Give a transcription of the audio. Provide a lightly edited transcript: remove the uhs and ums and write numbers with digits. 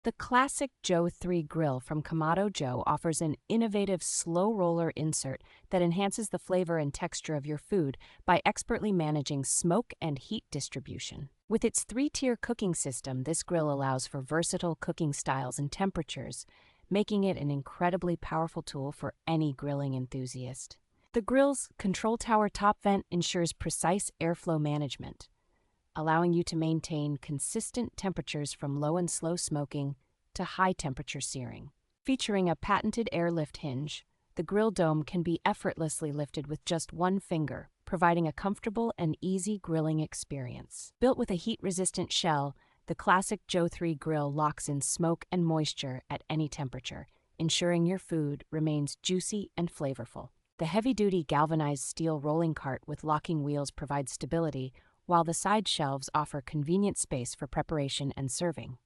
The classic Joe 3 grill from Kamado Joe offers an innovative SlōRoller insert that enhances the flavor and texture of your food by expertly managing smoke and heat distribution. With its three-tier cooking system, this grill allows for versatile cooking styles and temperatures, making it an incredibly powerful tool for any grilling enthusiast. The grill's Kontrol Tower Top Vent ensures precise airflow management, allowing you to maintain consistent temperatures from low and slow smoking to high temperature searing. Featuring a patented Air Lift Hinge, the grill dome can be effortlessly lifted with just one finger, providing a comfortable and easy grilling experience. Built with a heat-resistant shell, the classic Joe 3 grill locks in smoke and moisture at any temperature, ensuring your food remains juicy and flavorful. The heavy-duty galvanized steel rolling cart with locking wheels provides stability, while the side shelves offer convenient space for preparation and serving.